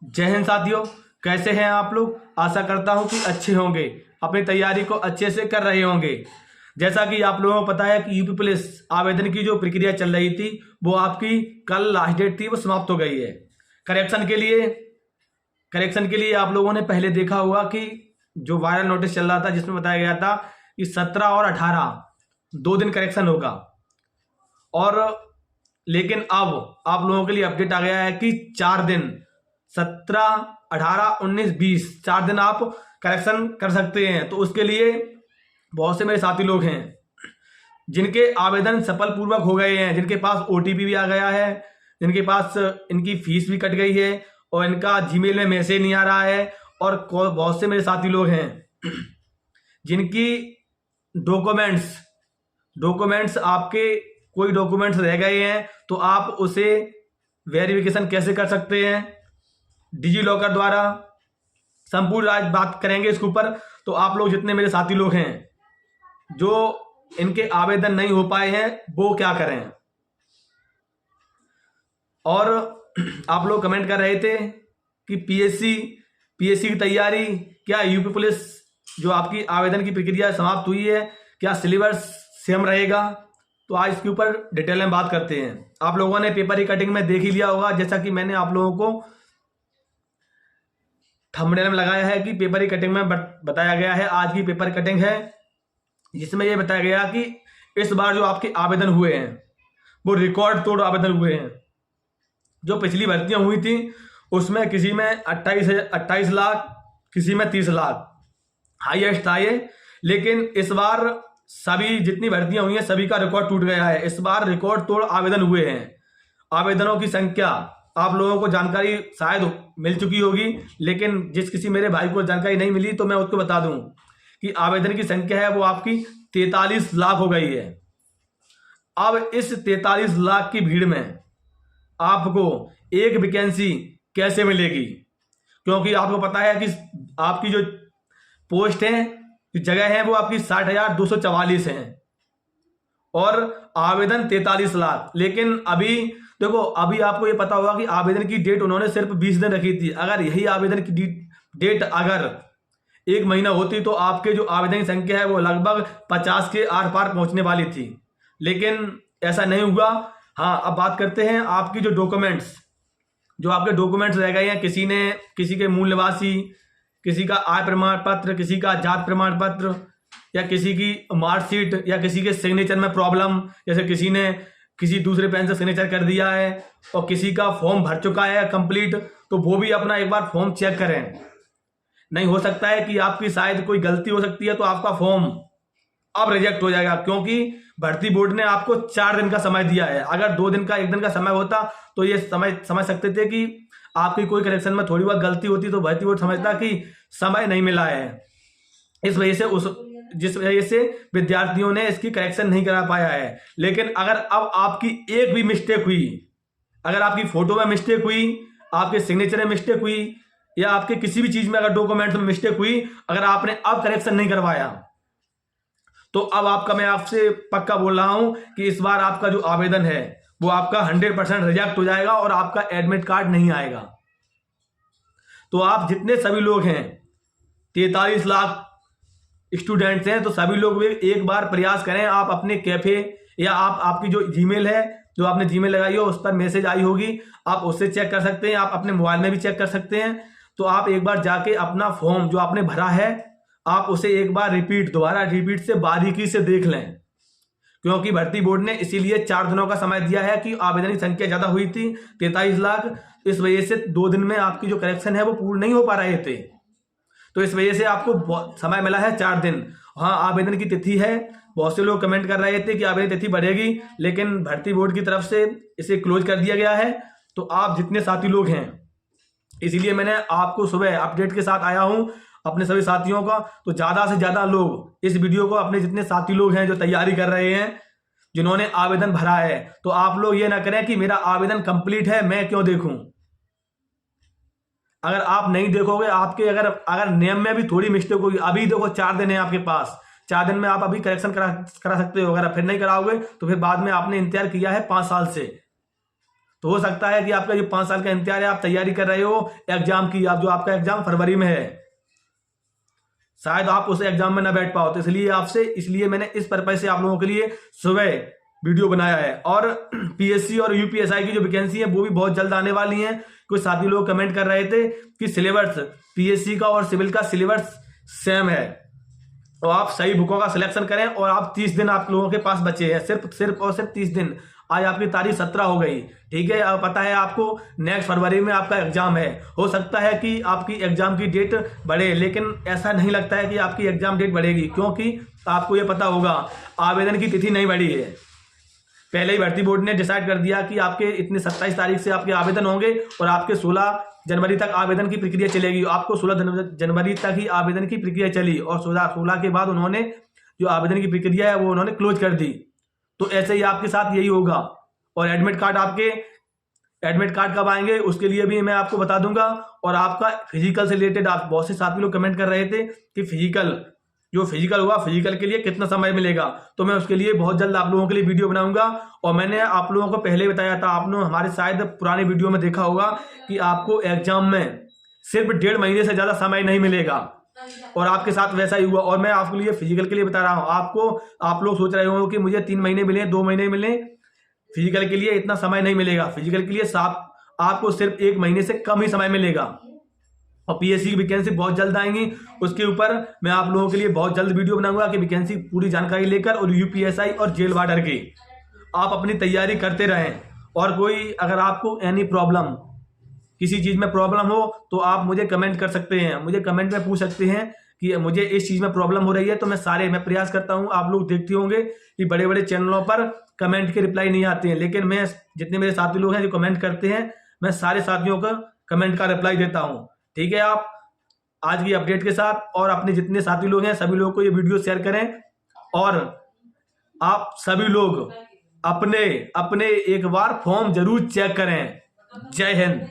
जय हिंद साथियों, कैसे हैं आप लोग। आशा करता हूं कि अच्छे होंगे, अपनी तैयारी को अच्छे से कर रहे होंगे। जैसा कि आप लोगों को पता है कि यूपी पुलिस आवेदन की जो प्रक्रिया चल रही थी वो आपकी कल लास्ट डेट थी, वो समाप्त हो गई है। करेक्शन के लिए आप लोगों ने पहले देखा होगा कि जो वायरल नोटिस चल रहा था जिसमें बताया गया था कि 17 और 18 2 दिन करेक्शन होगा। और लेकिन अब आप लोगों के लिए अपडेट आ गया है कि 4 दिन 17, 18, 19, 20 4 दिन आप करेक्शन कर सकते हैं। तो उसके लिए बहुत से मेरे साथी लोग हैं जिनके आवेदन सफलपूर्वक हो गए हैं, जिनके पास ओटीपी भी आ गया है, जिनके पास इनकी फीस भी कट गई है और इनका जीमेल में मैसेज नहीं आ रहा है। और बहुत से मेरे साथी लोग हैं जिनकी डॉक्यूमेंट्स आपके कोई डॉक्यूमेंट्स रह गए हैं, तो आप उसे वेरिफिकेशन कैसे कर सकते हैं डिजी लॉकर द्वारा। संपूर्ण आज बात करेंगे इसके ऊपर। तो आप लोग जितने मेरे साथी लोग हैं जो इनके आवेदन नहीं हो पाए हैं वो क्या करें। और आप लोग कमेंट कर रहे थे कि पीएससी की तैयारी, क्या यूपी पुलिस जो आपकी आवेदन की प्रक्रिया समाप्त हुई है, क्या सिलेबस सेम रहेगा। तो आज इसके ऊपर डिटेल में बात करते हैं। आप लोगों ने पेपर की कटिंग में देख ही लिया होगा, जैसा कि मैंने आप लोगों को थंबनेल में लगाया है कि पेपर की कटिंग में बताया गया है। आज की पेपर कटिंग है जिसमें यह बताया गया कि इस बार जो आपके आवेदन हुए हैं वो रिकॉर्ड तोड़ आवेदन हुए हैं। जो पिछली भर्तियां हुई थी उसमें किसी में 28 लाख, किसी में 30 लाख हाईएस्ट था ये। लेकिन इस बार सभी जितनी भर्तियां हुई हैं सभी का रिकॉर्ड टूट गया है। इस बार रिकॉर्ड तोड़ आवेदन हुए हैं। आवेदनों की संख्या आप लोगों को जानकारी शायद मिल चुकी होगी, लेकिन जिस किसी मेरे भाई को जानकारी नहीं मिली तो मैं उसको बता दूं कि आवेदन की संख्या है वो आपकी 43 लाख हो गई है। अब इस 43 लाख की भीड़ में आपको एक वैकेंसी कैसे मिलेगी, क्योंकि आपको पता है कि आपकी जो पोस्ट है, जो जगह है वो आपकी 60,244 है और आवेदन 43 लाख। लेकिन अभी देखो, अभी आपको ये पता होगा कि आवेदन की डेट उन्होंने सिर्फ 20 दिन रखी थी। अगर यही आवेदन की डेट अगर 1 महीना होती तो आपके जो आवेदन की संख्या है वो लगभग 50 के आर पार पहुंचने वाली थी, लेकिन ऐसा नहीं हुआ। हाँ, अब बात करते हैं आपकी जो आपके डॉक्यूमेंट्स रह गए हैं। किसी के मूल निवासी, किसी का आय प्रमाण पत्र, किसी का जात प्रमाण पत्र, या किसी की मार्कशीट, या किसी के सिग्नेचर में प्रॉब्लम, जैसे किसी ने किसी दूसरे पेन से सिग्नेचर कर दिया है और किसी का फॉर्म भर चुका है कंप्लीट, तो वो भी अपना एक बार फॉर्म चेक करें। नहीं हो सकता है कि आपकी शायद कोई गलती हो सकती है तो आपका फॉर्म अब रिजेक्ट हो जाएगा, क्योंकि भर्ती बोर्ड ने आपको 4 दिन का समय दिया है। अगर 2 दिन का 1 दिन का समय होता तो ये समझ सकते थे कि आपकी कोई करेक्शन में थोड़ी बहुत गलती होती तो भर्ती बोर्ड समझता कि समय नहीं मिला है, इस वजह से जिस वजह से विद्यार्थियों ने इसकी करेक्शन नहीं करा पाया है। लेकिन अगर अब आपकी एक भी मिस्टेक हुई, अगर आपकी फोटो में मिस्टेक हुई, आपके सिग्नेचर में मिस्टेक हुई, या आपके किसी भी चीज में अगर डॉक्यूमेंट में मिस्टेक हुई, अगर आपने अब करेक्शन नहीं करवाया तो अब आपका, मैं आपसे पक्का बोल रहा हूं कि इस बार आपका जो आवेदन है वो आपका 100% रिजेक्ट हो जाएगा और आपका एडमिट कार्ड नहीं आएगा। तो आप जितने सभी लोग हैं, 43 लाख स्टूडेंट्स हैं, तो सभी लोग एक बार प्रयास करें। आप अपने कैफे या आपकी जो जीमेल है, जो आपने जीमेल लगाई हो उस पर मैसेज आई होगी, आप उससे चेक कर सकते हैं। आप अपने मोबाइल में भी चेक कर सकते हैं। तो आप एक बार जाके अपना फॉर्म जो आपने भरा है आप उसे एक बार दोबारा रिपीट से बारीकी से देख लें, क्योंकि भर्ती बोर्ड ने इसीलिए 4 दिनों का समय दिया है कि आवेदन की संख्या ज्यादा हुई थी 43 लाख। इस वजह से 2 दिन में आपकी जो करेक्शन है वो पूर्ण नहीं हो पा रहे थे, तो इस वजह से आपको समय मिला है 4 दिन। हाँ, आवेदन की तिथि है। बहुत से लोग कमेंट कर रहे थे कि आवेदन तिथि बढ़ेगी, लेकिन भर्ती बोर्ड की तरफ से इसे क्लोज कर दिया गया है। तो आप जितने साथी लोग हैं, इसीलिए मैंने आपको सुबह अपडेट के साथ आया हूं अपने सभी साथियों का। तो ज्यादा से ज्यादा लोग इस वीडियो को, अपने जितने साथी लोग हैं जो तैयारी कर रहे हैं, जिन्होंने आवेदन भरा है, तो आप लोग ये ना करें कि मेरा आवेदन कंप्लीट है मैं क्यों देखूं। अगर आप नहीं देखोगे, आपके अगर नियम में भी थोड़ी मिस्टेक होगी, अभी देखो 4 दिन है आपके पास, 4 दिन में आप अभी करेक्शन करा सकते हो। अगर फिर नहीं कराओगे तो फिर बाद में आपने इंतजार किया है 5 साल से, तो हो सकता है कि आपका जो 5 साल का इंतजार है, आप तैयारी कर रहे हो एग्जाम की, आप जो आपका एग्जाम फरवरी में है, शायद आप उस एग्जाम में ना बैठ पाओ, तो इसलिए मैंने इस पर्पज से आप लोगों के लिए सुबह वीडियो बनाया है। और पीएससी और यूपीएसआई की जो वैकेंसी है वो भी बहुत जल्द आने वाली है। कुछ साथी लोग कमेंट कर रहे थे कि सिलेबस पीएससी का और सिविल का सिलेबस सेम है, तो आप सही बुकों का सिलेक्शन करें। और आप 30 दिन आप लोगों के पास बचे हैं, सिर्फ 30 दिन। आज आपकी तारीख 17 हो गई, ठीक है। अब पता है आपको नेक्स्ट फरवरी में आपका एग्जाम है। हो सकता है कि आपकी एग्जाम की डेट बढ़े, लेकिन ऐसा नहीं लगता है कि आपकी एग्जाम डेट बढ़ेगी, क्योंकि आपको ये पता होगा आवेदन की तिथि नहीं बढ़ी है। पहले ही भर्ती बोर्ड ने डिसाइड कर दिया कि आपके इतने 27 तारीख से आपके आवेदन होंगे और आपके 16 जनवरी तक आवेदन की प्रक्रिया चलेगी। आपको 16 जनवरी तक ही आवेदन की प्रक्रिया चली और 16 के बाद उन्होंने जो आवेदन की प्रक्रिया है वो उन्होंने क्लोज कर दी। तो ऐसे ही आपके साथ यही होगा। और एडमिट कार्ड कब आएंगे उसके लिए भी मैं आपको बता दूंगा। और आपका फिजिकल से रिलेटेड आप बहुत से साथी लोग कमेंट कर रहे थे कि फिजिकल हुआ, फिजिकल के लिए कितना समय मिलेगा, तो मैं उसके लिए बहुत जल्द आप लोगों के लिए वीडियो बनाऊंगा। और मैंने आप लोगों को पहले बताया था, आपने हमारे शायद पुराने वीडियो में देखा होगा कि आपको एग्जाम में सिर्फ 1.5 महीने से ज्यादा समय नहीं मिलेगा, और आपके साथ वैसा ही हुआ। और मैं आपके लिए फिजिकल के लिए बता रहा हूं, आप लोग सोच रहे हो कि मुझे 3 महीने मिले, 2 महीने मिले, फिजिकल के लिए इतना समय नहीं मिलेगा। फिजिकल के लिए आपको सिर्फ 1 महीने से कम ही समय मिलेगा। और पीएससी की वैकेंसी बहुत जल्द आएंगी, उसके ऊपर मैं आप लोगों के लिए बहुत जल्द वीडियो बनाऊंगा कि वैकेंसी पूरी जानकारी लेकर। और यूपीएसआई और जेल वार्डर की आप अपनी तैयारी करते रहें। और कोई अगर आपको एनी प्रॉब्लम, किसी चीज में प्रॉब्लम हो, तो आप मुझे कमेंट कर सकते हैं, मुझे कमेंट में पूछ सकते हैं कि मुझे इस चीज में प्रॉब्लम हो रही है। तो मैं प्रयास करता हूं। आप लोग देखते होंगे कि बड़े बड़े चैनलों पर कमेंट के रिप्लाई नहीं आते हैं, लेकिन मैं जितने मेरे साथी लोग हैं जो कमेंट करते हैं, मैं सारे साथियों का कमेंट का रिप्लाई देता हूं, ठीक है। आप आज की अपडेट के साथ और अपने जितने साथी लोग हैं सभी लोगों को ये वीडियो शेयर करें। और आप सभी लोग अपने एक बार फॉर्म जरूर चेक करें। जय हिंद।